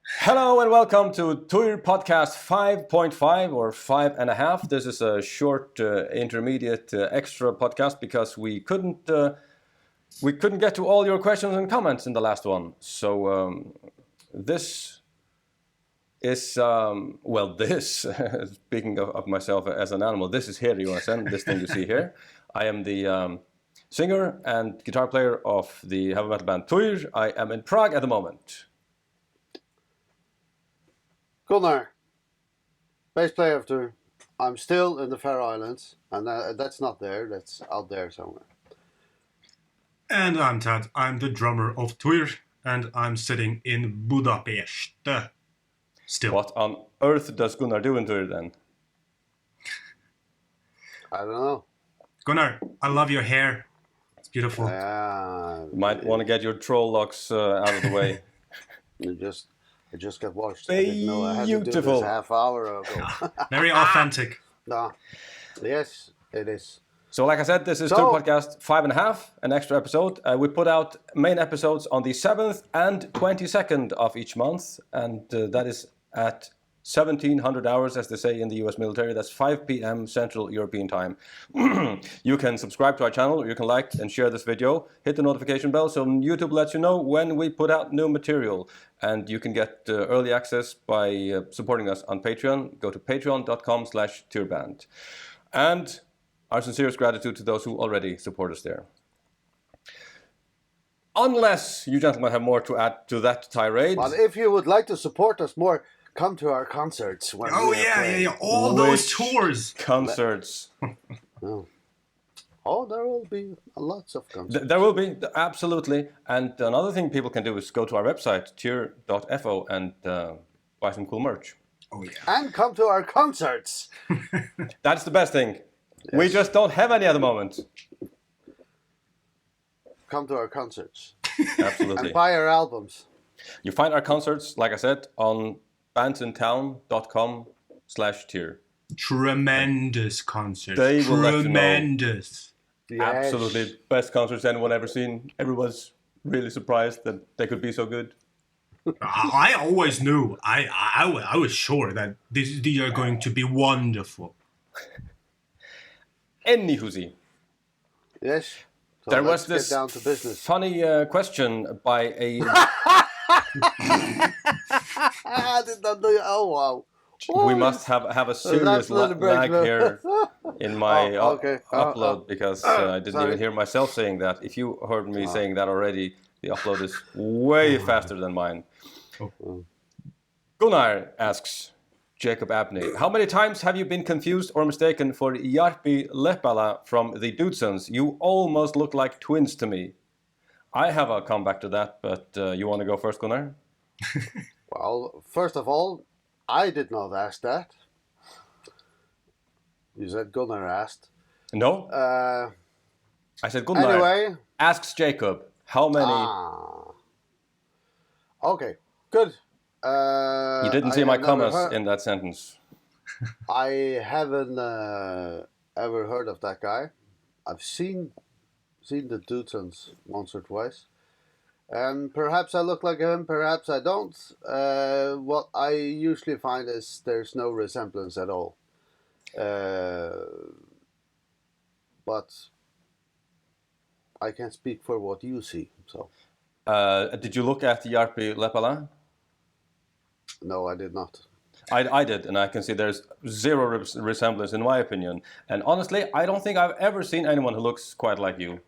Hello and welcome to Týrcast 5.5 or 5.5. This is a short, intermediate, extra podcast because we couldn't get to all your questions and comments in the last one. So this is this. Speaking of myself as an animal, this is here USN. This thing you see here. I am the singer and guitar player of the heavy metal band Týr. I am in Prague at the moment. Gunnar, bass player of Týr. I'm still in the Faroe Islands, and that's not there, that's out there somewhere. And I'm Tad, I'm the drummer of Týr, and I'm sitting in Budapest. Still. What on earth does Gunnar do in Týr then? I don't know. Gunnar, I love your hair. It's beautiful. You might want to get your troll locks out of the way. I just got washed. I didn't know I had to do this half hour ago. Very authentic. No. Yes, it is. So like I said, this is Týrcast 5.5, an extra episode. We put out main episodes on the 7th and 22nd of each month, and that is at 1700 hours, as they say in the US military. That's 5 p.m. Central European time. You can subscribe to our channel, you can like and share this video, hit the notification bell so YouTube lets you know when we put out new material. And you can get early access by supporting us on Patreon. Go to patreon.com/Týrband. And our sincerest gratitude to those who already support us there. Unless you gentlemen have more to add to that tirade. But if you would like to support us more, come to our concerts. When Yeah. All those tours. Concerts. Oh, there will be lots of concerts. There will be, absolutely. And another thing people can do is go to our website, týr.fo, and buy some cool merch. Oh, yeah. And come to our concerts. That's the best thing. Yes. We just don't have any at the moment. Come to our concerts. Absolutely. And buy our albums. You find our concerts, like I said, on bandsintown.com/Týr. Tremendous concerts. They will Tremendous. Let you know. Yes. Absolutely. Best concerts anyone ever seen. Everyone's really surprised that they could be so good. I always knew. I was sure that these are going to be wonderful. Anywhoozy. Yes. So there was this down to business. funny question by a... I did not do it. Oh, wow. We must have a serious lag here in my upload because I didn't even hear myself saying that. If you heard me saying that already, the upload is way faster than mine. Gunnar asks Jacob Abney, how many times have you been confused or mistaken for Jarppi Lepälä from the Dudesons? You almost look like twins to me. I have a comeback to that, but you want to go first, Gunnar? Well, first of all, I did not ask that. You said Gunnar asked. No. I said Gunnar anyway, asks Jacob, how many... Okay, good. You didn't see my comments in that sentence. I haven't ever heard of that guy. I've seen the Dudesons once or twice. And perhaps I look like him, perhaps I don't. What I usually find is there's no resemblance at all. But I can't speak for what you see. So. Did you look at Jarppi Lepälä? No, I did not. I did, and I can see there's zero resemblance in my opinion. And honestly, I don't think I've ever seen anyone who looks quite like you.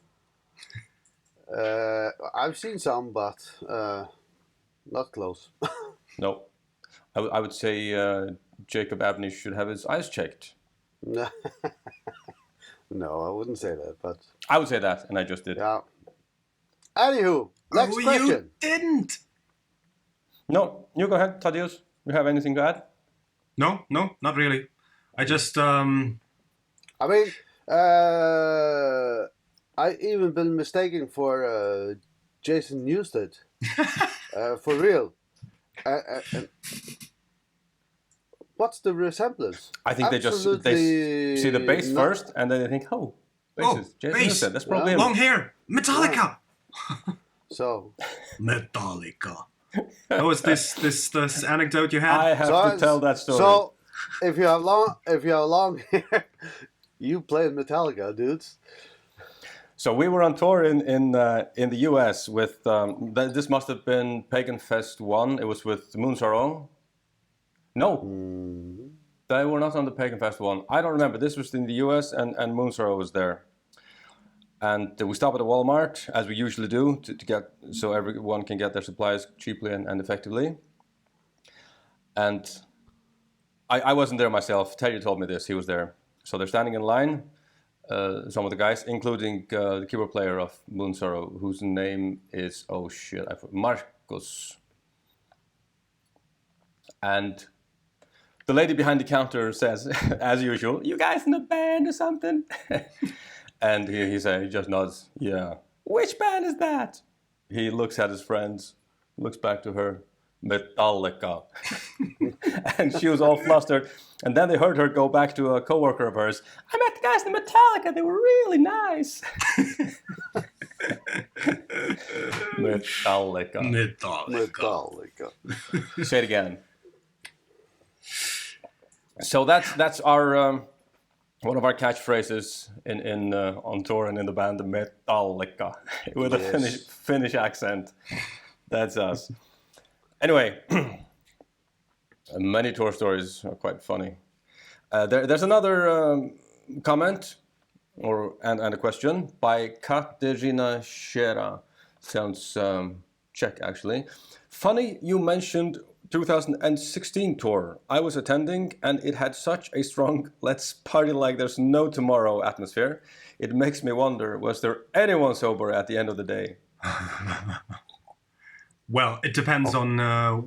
I've seen some, but not close. No. I would say Jacob Abney should have his eyes checked. No, I wouldn't say that, but... I would say that, and I just did. Yeah. Anywho, next question. You didn't! No, you go ahead, Tadeusz. You have anything to add? No, not really. I just... I mean, I even been mistaken for Jason Newsted. For real. What's the resemblance? I think they see the bass first, and then they think, bass. Jason Newsted. That's probably him. Long hair. Metallica. So. Metallica. Oh, is this anecdote you had? I have to tell that story. So, if you have long hair, you played Metallica, dudes. So we were on tour in the US with this must have been Pagan Fest 1. It was with Moonsorrow. No, they were not on the Pagan Fest 1. I don't remember. This was in the US and Moonsorrow was there. And we stopped at a Walmart, as we usually do, to get so everyone can get their supplies cheaply and effectively. And I wasn't there myself. Terry told me this. He was there. So they're standing in line, some of the guys, including the keyboard player of Moonsorrow, whose name is, oh shit, I forgot, Marcus. And the lady behind the counter says, as usual, "You guys in a band or something?" And he just nods, "Yeah." "Which band is that?" He looks at his friends, looks back to her, "Metallica." And she was all flustered. And then they heard her go back to a coworker of hers. "I met the guys in Metallica. They were really nice." Metallica. Metallica. Say it again. So that's our one of our catchphrases in on tour and in the band, Metallica, with a Finnish accent. That's us. Anyway, many tour stories are quite funny. There's another comment and a question by Katerina Shera. Sounds Czech, actually. "Funny you mentioned 2016 tour. I was attending and it had such a strong let's party like there's no tomorrow atmosphere. It makes me wonder, was there anyone sober at the end of the day?" Well, it depends on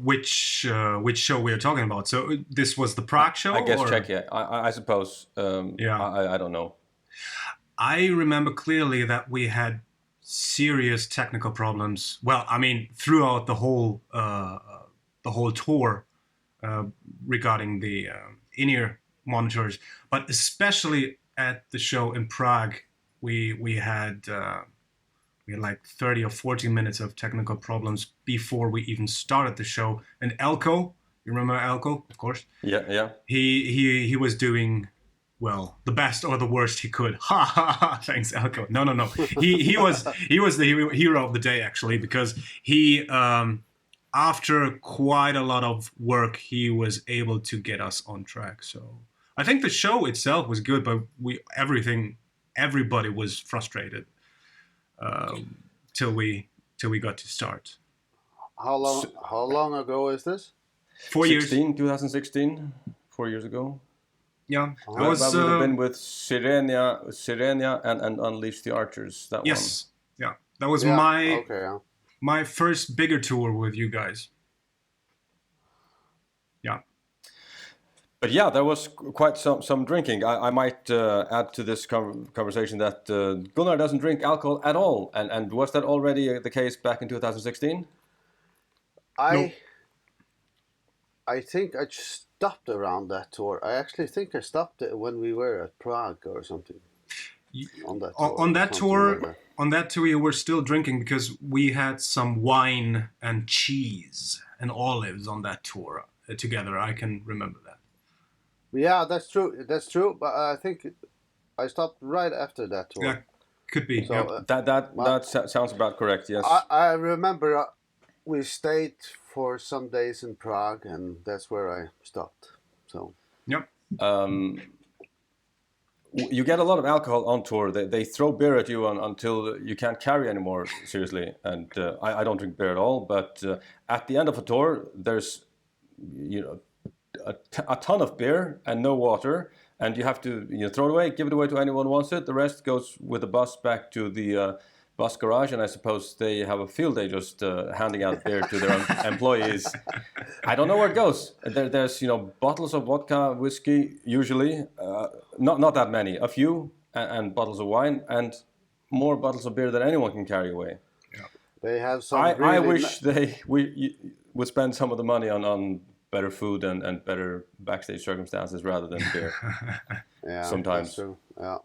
which show we are talking about. So this was the Prague show? I guess or? Czechia. I suppose. Yeah. I don't know. I remember clearly that we had serious technical problems. Well, I mean, throughout the whole tour regarding the in-ear monitors, but especially at the show in Prague, we had like 30 or 40 minutes of technical problems before we even started the show. And Elko, you remember Elko, of course? Yeah. He was doing, well, the best or the worst he could. Ha ha ha! Thanks, Elko. No. He was the hero of the day, actually, because he after quite a lot of work, he was able to get us on track. So I think the show itself was good, but everybody was frustrated till we got to start. How long ago is this? 4 years. 2016, 4 years ago. Yeah, That would have been with Sirenia and Unleash the Archers. That yes, yeah, that was my first bigger tour with you guys. Yeah. But yeah, there was quite some drinking. I might add to this conversation that Gunnar doesn't drink alcohol at all. And was that already the case back in 2016? I think I stopped around that tour. I actually think I stopped it when we were at Prague or something. On that tour, you were still drinking because we had some wine and cheese and olives on that tour together. I can remember that. Yeah, that's true. But I think I stopped right after that tour. Yeah, could be. So, yeah. That sounds about correct. Yes. I remember we stayed for some days in Prague, and that's where I stopped. So. Yep. You get a lot of alcohol on tour. They throw beer at you until you can't carry anymore, seriously. And I don't drink beer at all. But at the end of a tour, there's a ton of beer and no water. And you have to throw it away, give it away to anyone who wants it. The rest goes with the bus back to the bus garage. And I suppose they have a field day just handing out beer to their employees. I don't know where it goes. There's bottles of vodka, whiskey, usually. Not that many. A few, and bottles of wine, and more bottles of beer than anyone can carry away. Yeah. They have some. I wish we would spend some of the money on better food and better backstage circumstances rather than beer. Yeah, sometimes. That's true. Yeah,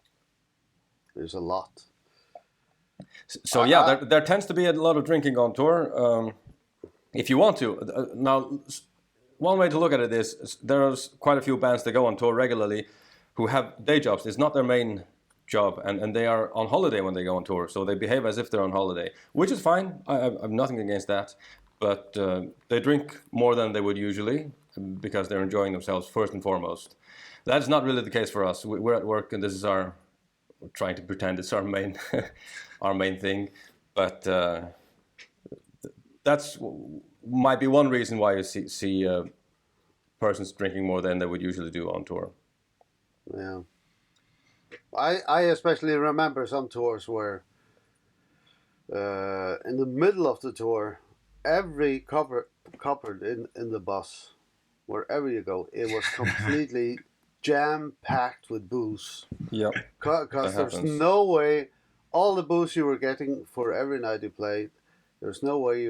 there's a lot. So there tends to be a lot of drinking on tour. if you want to. Now, one way to look at it is there's quite a few bands that go on tour regularly who have day jobs. It's not their main job, and they are on holiday when they go on tour, so they behave as if they're on holiday, which is fine. I have nothing against that, but they drink more than they would usually because they're enjoying themselves first and foremost. That's not really the case for us. We're at work, and this is we're trying to pretend it's our main our main thing, but that's might be one reason why you see persons drinking more than they would usually do on tour. Yeah. I especially remember some tours where in the middle of the tour, every cupboard in the bus, wherever you go, it was completely jam-packed with booze. Yep. Because there's no way, all the booze you were getting for every night you played, there's no way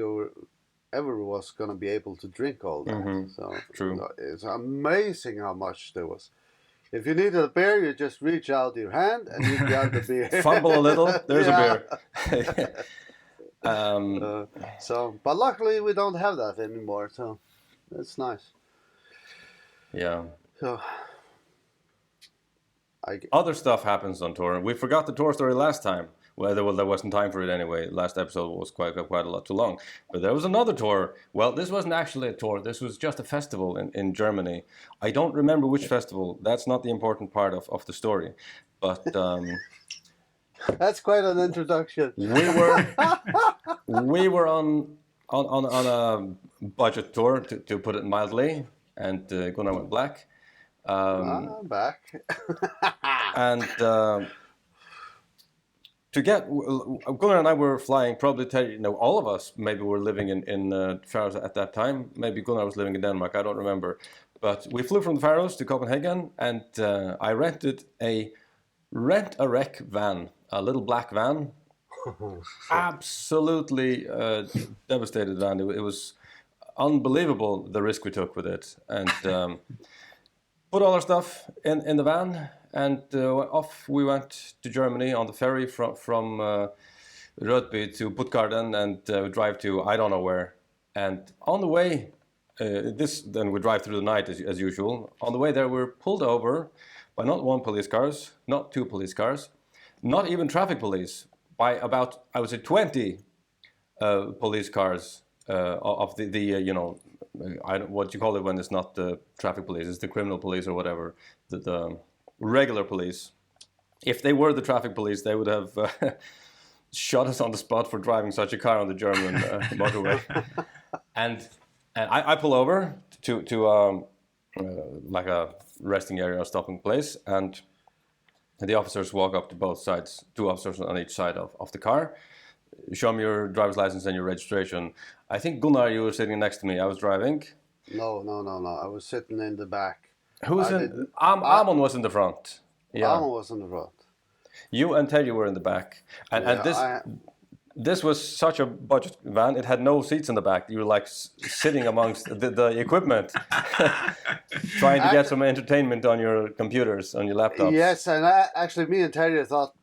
ever was going to be able to drink all that. Mm-hmm. So True. It's amazing how much there was. If you needed a beer, you just reach out your hand and you grab the beer. Fumble a little, there's a beer. But luckily we don't have that anymore, so that's nice. Yeah. So other stuff happens on tour. We forgot the tour story last time. Well, there wasn't time for it anyway. Last episode was quite a lot too long. But there was another tour. Well, this wasn't actually a tour. This was just a festival in Germany. I don't remember which festival. That's not the important part of the story. But that's quite an introduction. We were on a budget tour, to put it mildly, and Gunnar went black. Back. And Gunnar and I were flying, probably, all of us maybe were living in Faroes at that time. Maybe Gunnar was living in Denmark, I don't remember. But we flew from the Faroes to Copenhagen, and I rented a rent-a-wreck van, a little black van. Absolutely devastated van. It was unbelievable, the risk we took with it. And put all our stuff in the van, and off we went to Germany on the ferry from Rødby to Puttgarden, and drive to I don't know where. And on the way, then we drive through the night as usual. On the way there, we're pulled over by not one police cars, not two police cars, not even traffic police, by about, I would say, 20 police cars of the what you call it when it's not the traffic police, it's the criminal police or whatever, the regular police. If they were the traffic police, they would have shot us on the spot for driving such a car on the German motorway. And I pull over to like a resting area or stopping place, and the officers walk up to both sides, two officers on each side of the car. Show me your driver's license and your registration. I think, Gunnar, you were sitting next to me. I was driving. No. I was sitting in the back. Who was in? Amon was in the front. Yeah. Amon was in the front. You and Terje were in the back. And this was such a budget van. It had no seats in the back. You were like sitting amongst the equipment, trying to get some entertainment on your computers, on your laptops. Yes, and actually me and Terje thought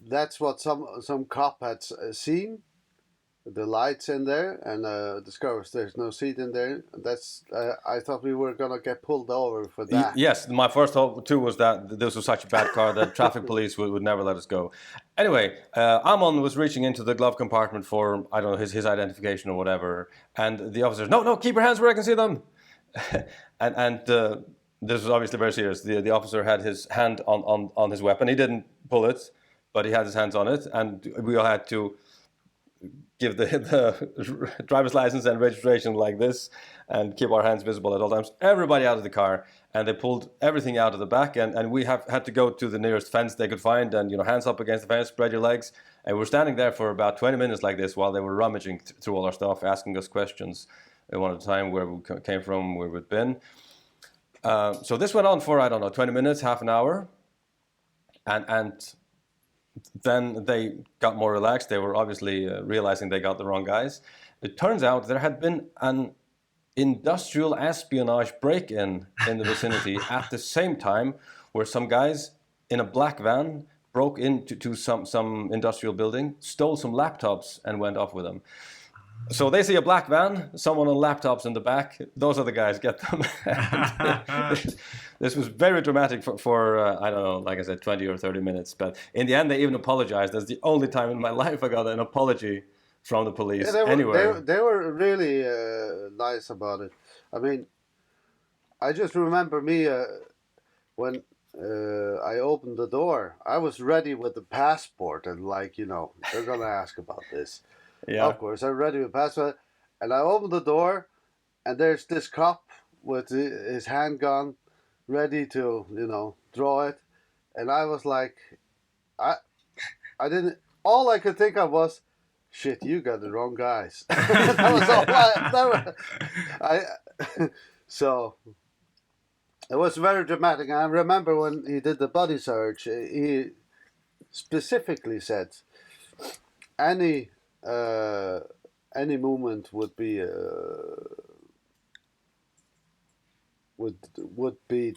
that's what some cop had seen, the lights in there, and discovers there's no seat in there. That's I thought we were gonna get pulled over for that. Yes, my first thought too was that this was such a bad car that traffic police would never let us go. Anyway, Amon was reaching into the glove compartment for, I don't know, his identification or whatever, and the officers, no, keep your hands where I can see them. and this was obviously very serious. The officer had his hand on his weapon. He didn't pull it, but he had his hands on it, and we all had to give the driver's license and registration like this and keep our hands visible at all times. Everybody out of the car, and they pulled everything out of the back, and we had to go to the nearest fence they could find, and hands up against the fence, spread your legs, and we were standing there for about 20 minutes like this while they were rummaging through all our stuff, asking us questions one at a time, where we came from, where we'd been. So this went on for, I don't know, 20 minutes, half an hour, and then they got more relaxed. They were obviously realizing they got the wrong guys. It turns out there had been an industrial espionage break-in the vicinity at the same time, where some guys in a black van broke into some industrial building, stole some laptops, and went off with them. So they see a black van, someone on laptops in the back. Those are the guys, get them. This was very dramatic for I don't know, like I said, 20 or 30 minutes. But in the end, they even apologized. That's the only time in my life I got an apology from the police anywhere. They were really nice about it. I mean, I just remember me when I opened the door. I was ready with the passport and they're going to ask about this. Yeah. Of course, I'm ready with passport. And I opened the door and there's this cop with his handgun ready to, draw it. And I was like, I didn't, all I could think of was, shit, you got the wrong guys. That was all so it was very dramatic. I remember when he did the body search, he specifically said any movement would be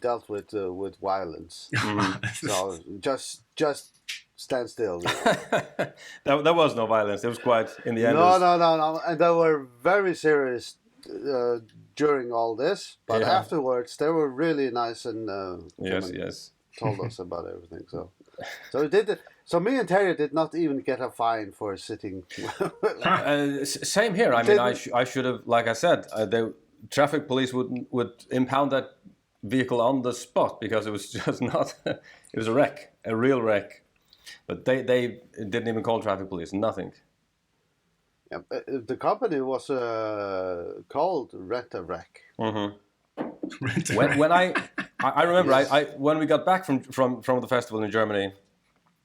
dealt with violence. So just stand still. There was no violence. It was quite in the end. No. And they were very serious during all this, but afterwards they were really nice and yes, told us about everything. So it did. So me and Terry did not even get a fine for sitting. Same here. I mean, I should have, like I said, the traffic police would impound that vehicle on the spot because it was just not. It was a wreck, a real wreck. But they didn't even call traffic police. Nothing. Yeah, the company was called Rent a Wreck. Mm-hmm. When I remember, yes. When we got back from the festival in Germany,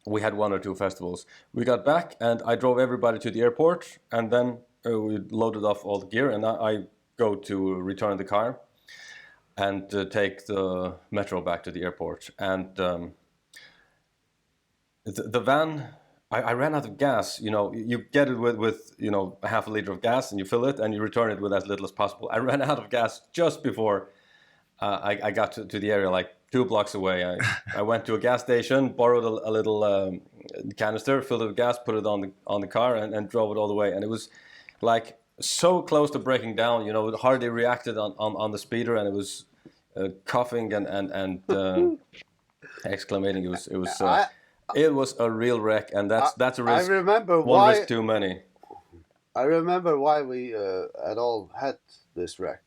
we had 1 or 2 festivals. We got back and I drove everybody to the airport, and then we loaded off all the gear, and I go to return the car and take the metro back to the airport. And the van, I ran out of gas. You get it with a half a liter of gas, and you fill it and you return it with as little as possible. I ran out of gas just before I got to the area, like 2 blocks away. I went to a gas station, borrowed a little canister, filled it with gas, put it on the car, and drove it all the way. And it was like so close to breaking down. It hardly reacted on the speeder, and it was coughing and exclamating. It was a real wreck, and that's a risk. I remember one risk too many. I remember why we at all had this wreck,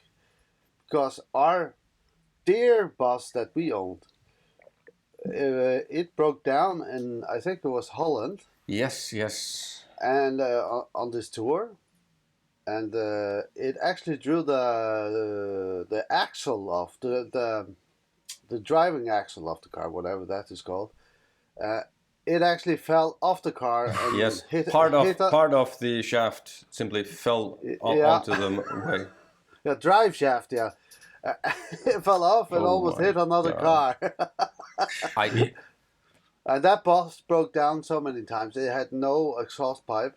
because our dear bus that we owned, it broke down in, I think it was Holland. Yes. And on this tour, and it actually drew the axle off the driving axle of the car, whatever that is called. It actually fell off the car and yes, hit part of the shaft simply fell onto the way. Yeah, drive shaft. Yeah, it fell off and almost hit another car. And that bus broke down so many times. It had no exhaust pipe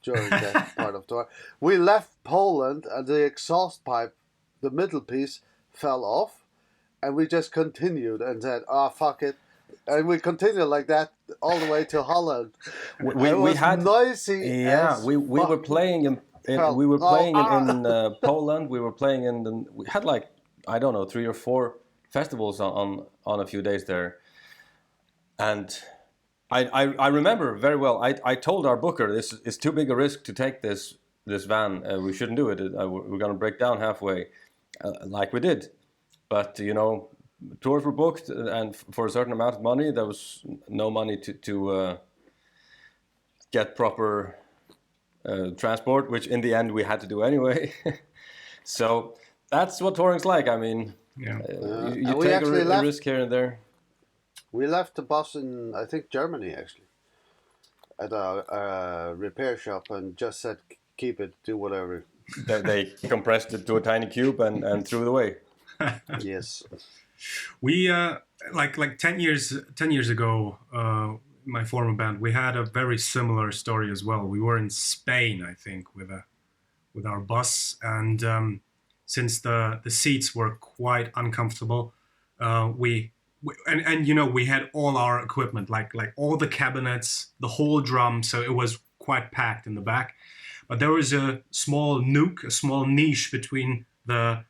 during that part of the tour. We left Poland and the exhaust pipe, the middle piece, fell off, and we just continued and said, fuck it. And we continued like that all the way to Holland. We had noisy. Yeah, we were playing in Poland. We were playing we had like, I don't know, 3 or 4 festivals on a few days there. And I remember very well. I told our booker, this is too big a risk to take this van. We shouldn't do it. We're going to break down halfway, like we did. But tours were booked, and for a certain amount of money, there was no money to get proper transport, which in the end we had to do anyway. So that's what touring's like. I mean, you take a risk here and there. We left the bus in, I think, Germany, actually, at a repair shop, and just said, keep it, do whatever. They compressed it to a tiny cube and threw it away. Yes. We like 10 years ago, my former band, we had a very similar story as well. We were in Spain, I think, with our bus, and since the seats were quite uncomfortable, we had all our equipment, like all the cabinets, the whole drum, so it was quite packed in the back. there was a small nook, a small niche between the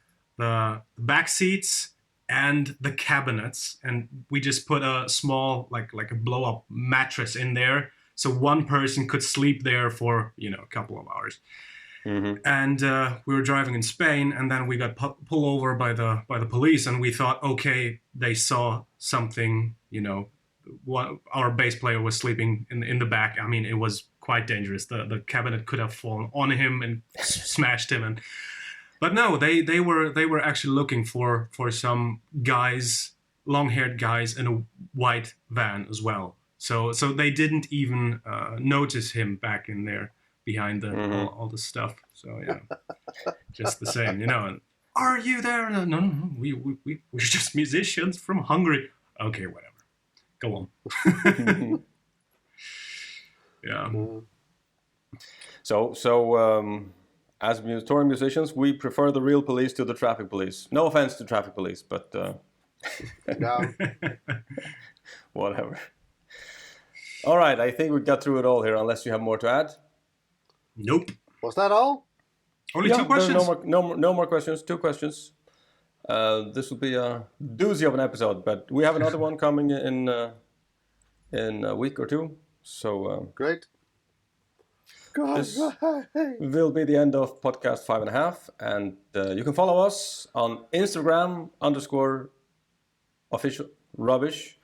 back seats and the cabinets, and we just put a small like a blow up mattress in there, so one person could sleep there for a couple of hours. Mm-hmm. And we were driving in Spain, and then we got pulled over by the police, and we thought, okay, they saw something. Our bass player was sleeping in the back. I mean, it was quite dangerous. The cabinet could have fallen on him and smashed him. But no, they were actually looking for some guys, long-haired guys in a white van as well. So they didn't even notice him back in there behind all the stuff. So yeah, just the same, And, are you there? No. We're just musicians from Hungary. Okay, whatever. Go on. Yeah. So as touring musicians, we prefer the real police to the traffic police. No offense to traffic police, but Yeah. whatever. All right, I think we got through it all here, unless you have more to add. Nope. Was that all? Only 2 questions? No more questions. 2 questions. This will be a doozy of an episode, but we have another one coming in a week or 2. So Great. this will be the end of podcast 5.5, and you can follow us on Instagram _official rubbish.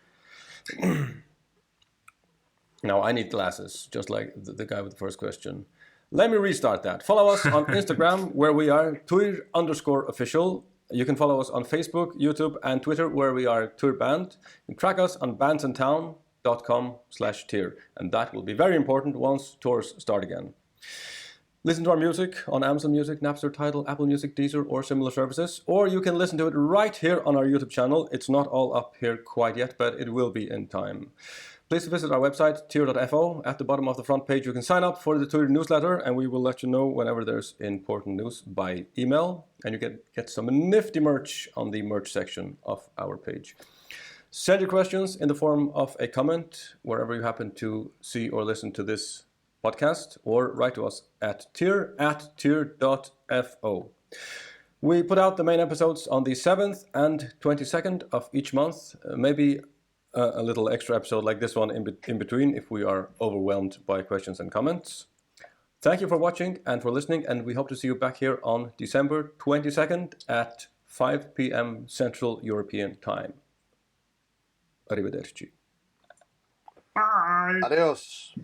Now I need glasses, just like the guy with the first question. Let me restart that. Follow us on Instagram, where we are Týr_official. You can follow us on Facebook, YouTube, and Twitter, where we are Týrband. You can track us on bandsandtown.com/Týr, and that will be very important once tours start again. Listen to our music on Amazon Music, Napster, Tidal, Apple Music, Deezer, or similar services, or you can listen to it right here on our YouTube channel. It's not all up here quite yet, but it will be in time. Please visit our website, Týr.fo. At the bottom of the front page, you can sign up for the Týr newsletter, and we will let you know whenever there's important news by email. And you get some nifty merch on the merch section of our page. Send your questions in the form of a comment wherever you happen to see or listen to this podcast, or write to us at Týr@Týr.fo. We put out the main episodes on the 7th and 22nd of each month, maybe a little extra episode like this one in between if we are overwhelmed by questions and comments. Thank you for watching and for listening, and we hope to see you back here on December 22nd at 5 p.m. Central European Time. Arrivederci. Bye. Adios.